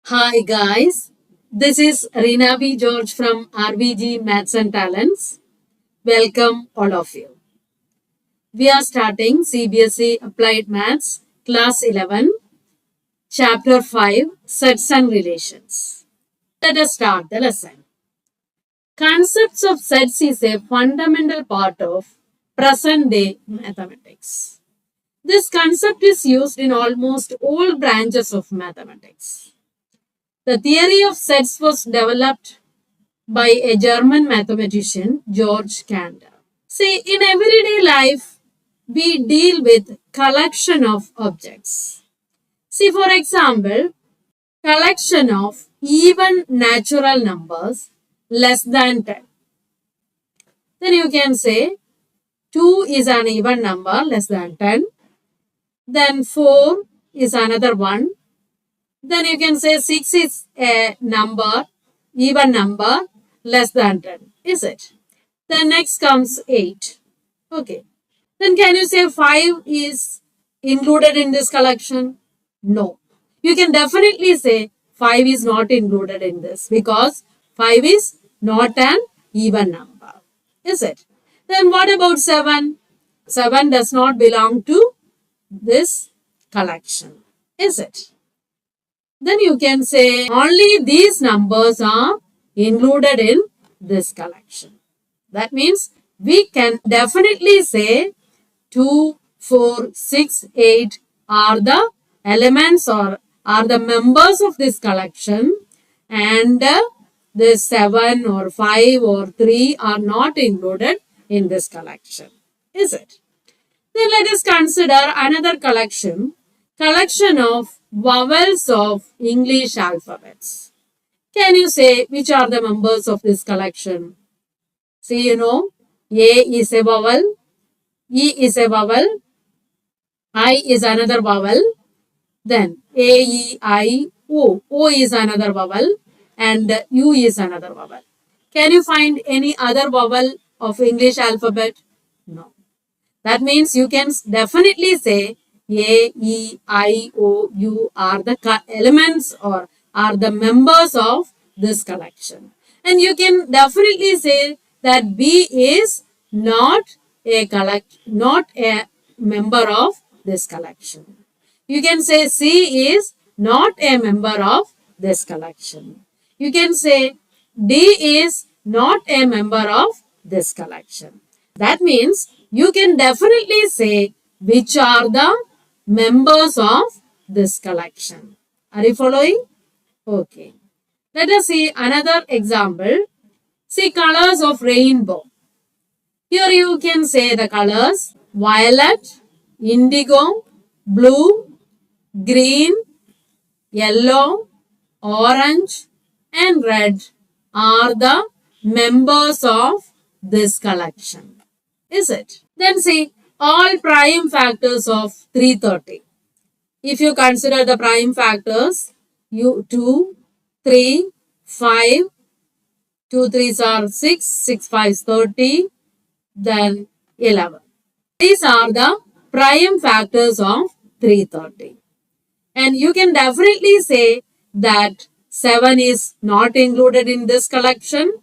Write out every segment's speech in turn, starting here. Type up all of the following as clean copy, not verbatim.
Hi guys, this is Reena B. George from RVG Maths and Talents. Welcome all of you. We are starting CBSE Applied Maths Class 11, Chapter 5, Sets and Relations. Let us start the lesson. Concepts of sets is a fundamental part of present-day mathematics. This concept is used in almost all branches of mathematics. The theory of sets was developed by a German mathematician, George Cantor. See, in everyday life, we deal with collection of objects. See, for example, collection of even natural numbers less than 10. Then you can say 2 is an even number less than 10. Then 4 is another one. Then you can say 6 is a number, even number less than 10, is it? Then next comes 8. Okay. Then can you say 5 is included in this collection? No. You can definitely say 5 is not included in this because 5 is not an even number, is it? Then what about 7? 7 does not belong to this collection, is it? Then you can say only these numbers are included in this collection. That means we can definitely say 2, 4, 6, 8 are the elements or are the members of this collection, and this 7 or 5 or 3 are not included in this collection, is it? Then let us consider another collection of vowels of English alphabets. Can you say which are the members of this collection? See, you know, A is a vowel, E is a vowel, I is another vowel, then A, E, I, O. O is another vowel and U is another vowel. Can you find any other vowel of English alphabet? No. That means you can definitely say A, E, I, O, U are the elements or are the members of this collection. And you can definitely say that B is not a member of this collection. You can say C is not a member of this collection. You can say D is not a member of this collection. That means you can definitely say which are the members of this collection. Are you following? Okay. Let us see another example. See colors of rainbow. Here you can say the colors violet, indigo, blue, green, yellow, orange and red are the members of this collection, is it? Then see all prime factors of 330. If you consider the prime factors, 2, 3, 5, 2 3s are 6, 6 5s 30, then 11. These are the prime factors of 330. And you can definitely say that 7 is not included in this collection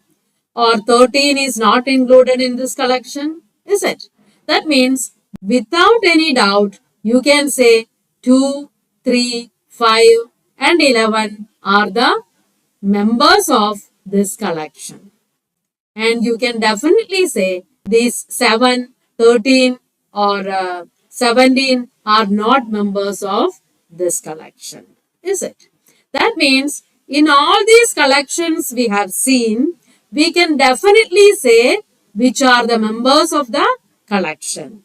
or 13 is not included in this collection, is it? That means without any doubt, you can say 2, 3, 5 and 11 are the members of this collection. And you can definitely say these 7, 13 or 17 are not members of this collection, is it? That means in all these collections we have seen, we can definitely say which are the members of the collection,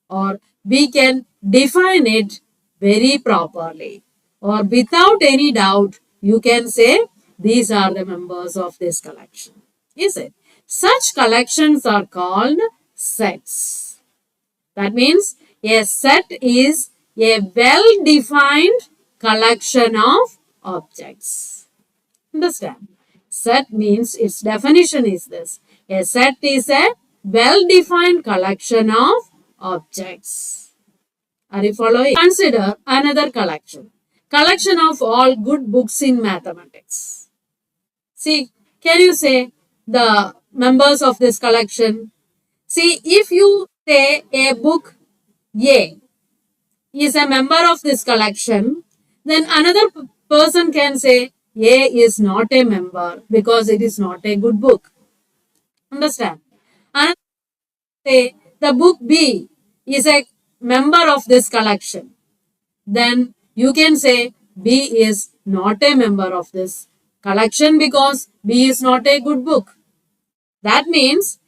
or we can define it very properly, or without any doubt you can say these are the members of this collection, is it? Such collections are called sets. That means a set is a well-defined collection of objects. Understand? Set means its definition is this. A set is a well-defined collection of objects. Are you following? Consider another collection. collection of all good books in mathematics. See, can you say the members of this collection? See, if you say a book A is a member of this collection, then another person can say A is not a member because it is not a good book. Understand? Another say the book B is a member of this collection. Then you can say B is not a member of this collection because B is not a good book. That means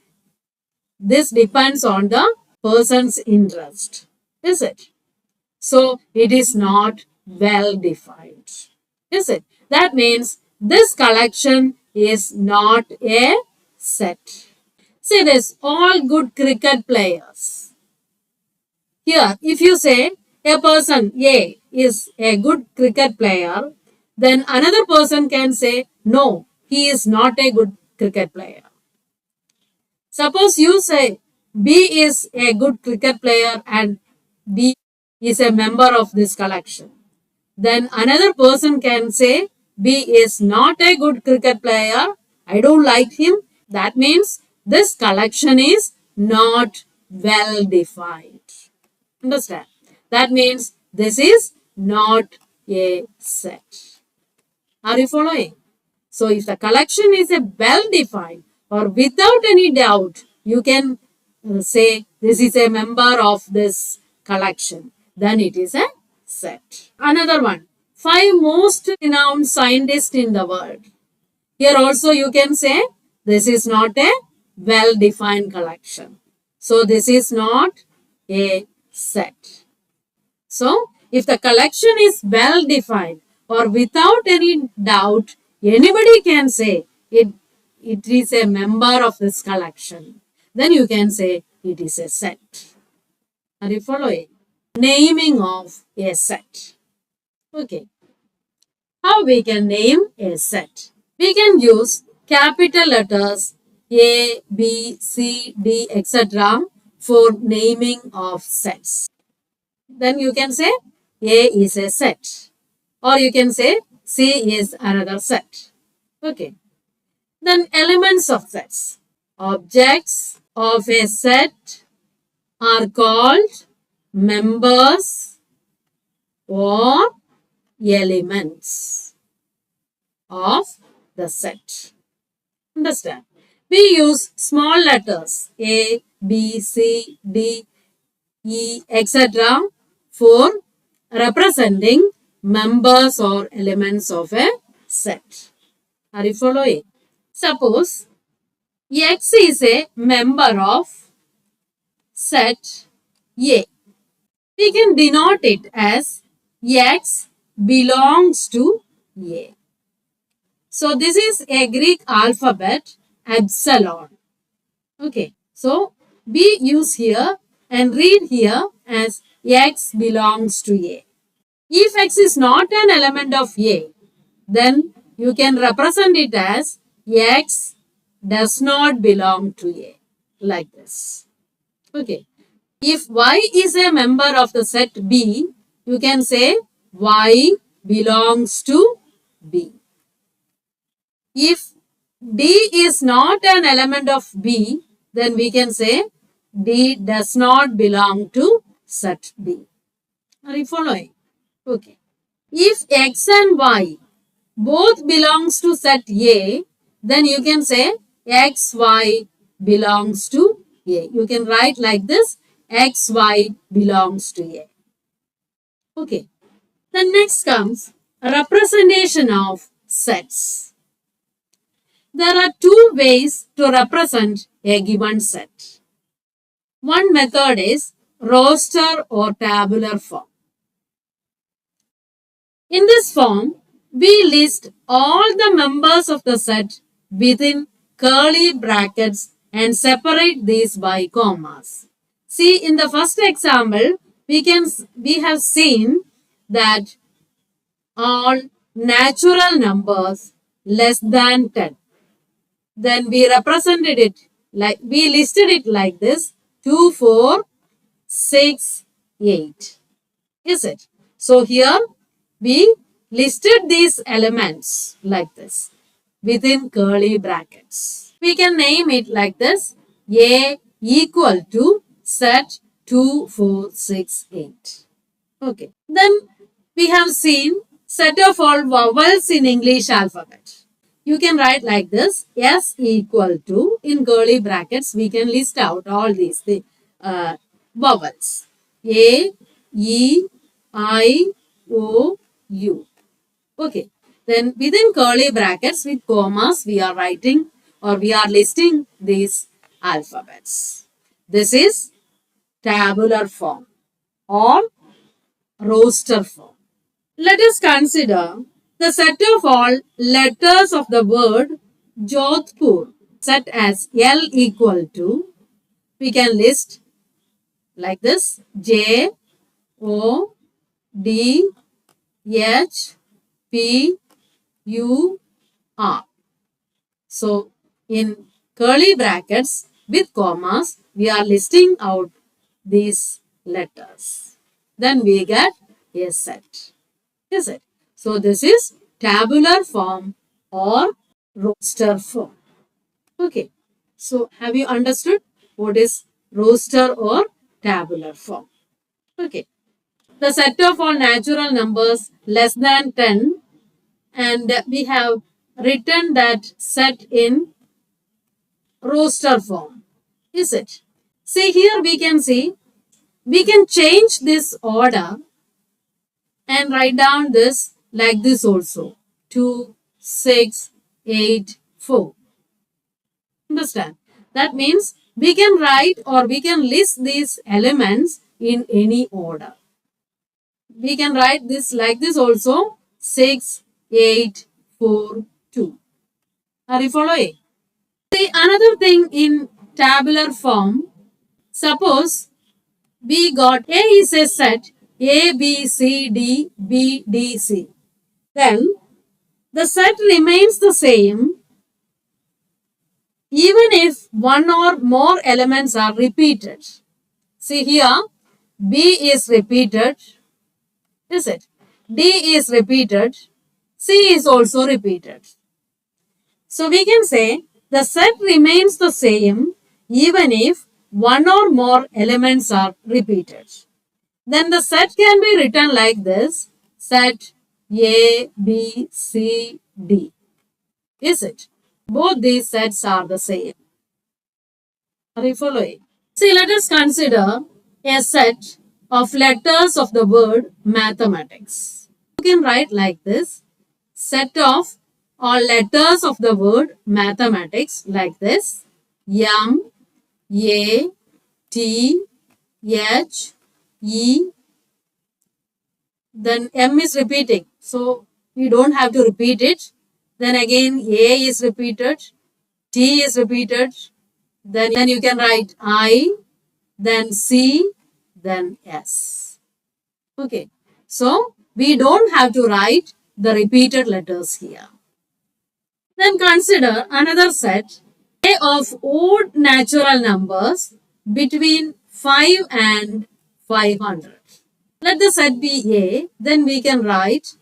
this depends on the person's interest. Is it? So it is not well defined. Is it? That means this collection is not a set. See this, all good cricket players. Here, if you say a person A is a good cricket player, then another person can say, no, he is not a good cricket player. Suppose you say B is a good cricket player and B is a member of this collection. Then another person can say B is not a good cricket player. I don't like him. That means this collection is not well defined. Understand? That means this is not a set. Are you following? So if the collection is a well defined or without any doubt, you can say this is a member of this collection. Then it is a set. Another one, 5 most renowned scientists in the world. Here also you can say this is not a well defined collection. So this is not a set. So if the collection is well defined or without any doubt, anybody can say it is a member of this collection. Then you can say it is a set. Are you following? Naming of a set. Okay. How we can name a set? We can use capital letters A, B, C, D, etc. for naming of sets. Then you can say A is a set. Or you can say C is another set. Okay. Then elements of sets. Objects of a set are called members or elements of the set. Understand? We use small letters A, B, C, D, E, etc. for representing members or elements of a set. Are you following? Suppose X is a member of set A. We can denote it as X belongs to A. So this is a Greek alphabet epsilon. Okay. So we use here and read here as X belongs to A. If X is not an element of A, then you can represent it as X does not belong to A. Like this. Okay. If Y is a member of the set B, you can say Y belongs to B. If D is not an element of B, then we can say D does not belong to set B. Are you following? Okay. If X and Y both belongs to set A, then you can say XY belongs to A. You can write like this, XY belongs to A. Okay. Then next comes a representation of sets. There are 2 ways to represent a given set. One method is roster or tabular form. In this form, we list all the members of the set within curly brackets and separate these by commas. See, in the first example, we have seen that all natural numbers less than 10. Then we represented it like, we listed it like this, 2, 4, 6, 8. Is it? So here we listed these elements like this within curly brackets. We can name it like this: A equal to set 2, 4, 6, 8. Okay. Then we have seen set of all vowels in English alphabet. You can write like this: S equal to, in curly brackets, we can list out all these vowels. A, E, I, O, U. Okay. Then within curly brackets with commas, we are writing or we are listing these alphabets. This is tabular form or roster form. Let us consider the set of all letters of the word Jodhpur set as L equal to, we can list like this: J, O, D, H, P, U, R. So, in curly brackets with commas, we are listing out these letters. Then we get a set. Is it? So, this is tabular form or roster form. Okay. So, have you understood what is roster or tabular form? Okay. The set of all natural numbers less than 10, and we have written that set in roster form. Is it? See, here we can see, we can change this order and write down this like this also: 2, 6, 8, 4. Understand? That means we can write or we can list these elements in any order. We can write this like this also: 6, 8, 4, 2. Are you following? See, another thing in tabular form, suppose we got A is a set A, B, C, D, B, D, C. Then the set remains the same even if one or more elements are repeated. See here, B is repeated, is it? D is repeated, C is also repeated. So we can say the set remains the same even if one or more elements are repeated. Then the set can be written like this: set A, B, C, D. Is it? Both these sets are the same. Are you following? See, let us consider a set of letters of the word mathematics. You can write like this: set of all letters of the word mathematics like this: M, A, T, H, E. Then M is repeating, so we don't have to repeat it. Then again A is repeated, T is repeated. Then you can write I, then C, then S. Okay. So we don't have to write the repeated letters here. Then consider another set, A of odd natural numbers between 5 and 500. Let the set be A, then we can write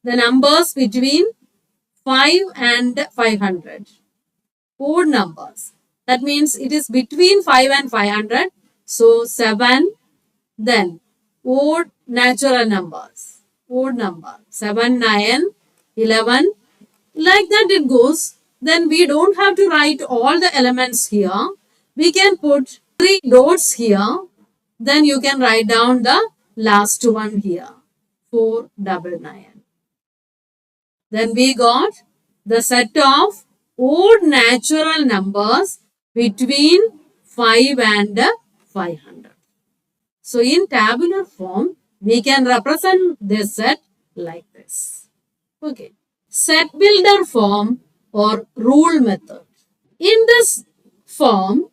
the numbers between 5 and 500. Odd numbers. That means it is between 5 and 500. So 7, then odd natural numbers. Odd number. 7, 9, 11. Like that it goes. Then we don't have to write all the elements here. We can put 3 dots here. Then you can write down the last one here. 499. Then we got the set of odd natural numbers between 5 and 500. So in tabular form, we can represent this set like this. Okay. Set builder form or rule method. In this form,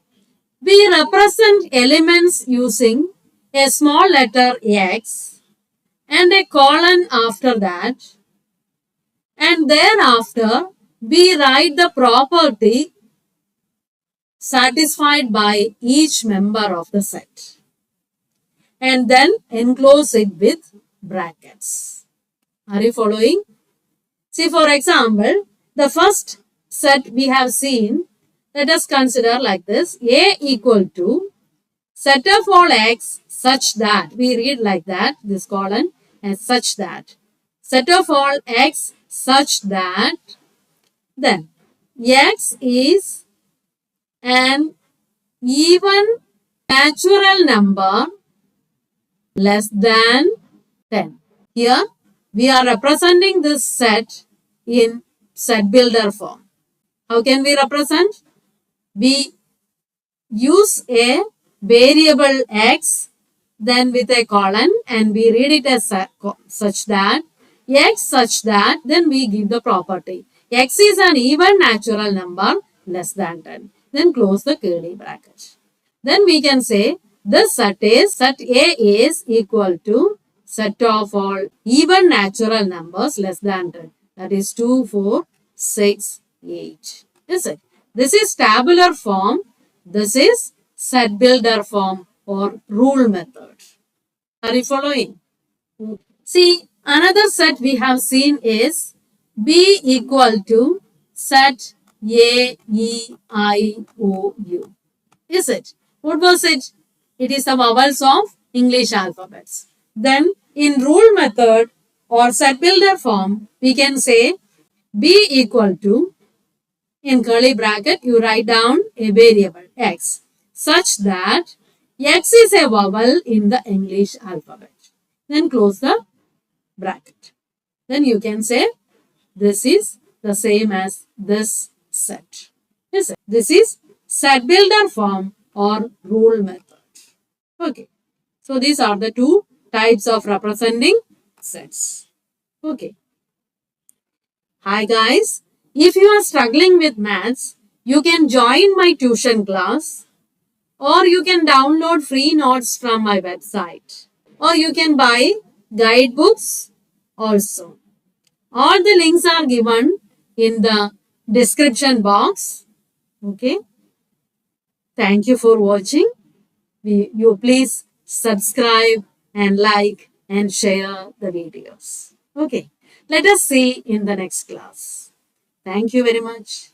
we represent elements using a small letter X and a colon after that, and thereafter we write the property satisfied by each member of the set and then enclose it with brackets. Are you following? See, for example, the first set we have seen, let us consider like this. A equal to set of all x such that, we read like that, this column, as such that. Set of all x such that, then x is an even natural number less than 10. Here, we are representing this set in set builder form. How can we represent? We use a variable x, then with a colon, and we read it as such that, x such that, then we give the property. X is an even natural number less than 10. Then close the curly bracket. Then we can say this set A is equal to set of all even natural numbers less than 10. That is 2, 4, 6, 8. Is it? This is tabular form. This is set builder form or rule method. Are you following? See, another set we have seen is B equal to set A, E, I, O, U. Is it? What was it? It is the vowels of English alphabets. Then in rule method or set builder form, we can say B equal to, in curly bracket, you write down a variable x such that x is a vowel in the English alphabet. Then close the bracket. Then you can say this is the same as this set. This is set builder form or rule method. Okay. So these are the two types of representing sets. Okay. Hi guys. If you are struggling with maths, you can join my tuition class, or you can download free notes from my website, or you can buy guidebooks also. All the links are given in the description box. Okay. Thank you for watching. You please subscribe and like and share the videos. Okay. Let us see in the next class. Thank you very much.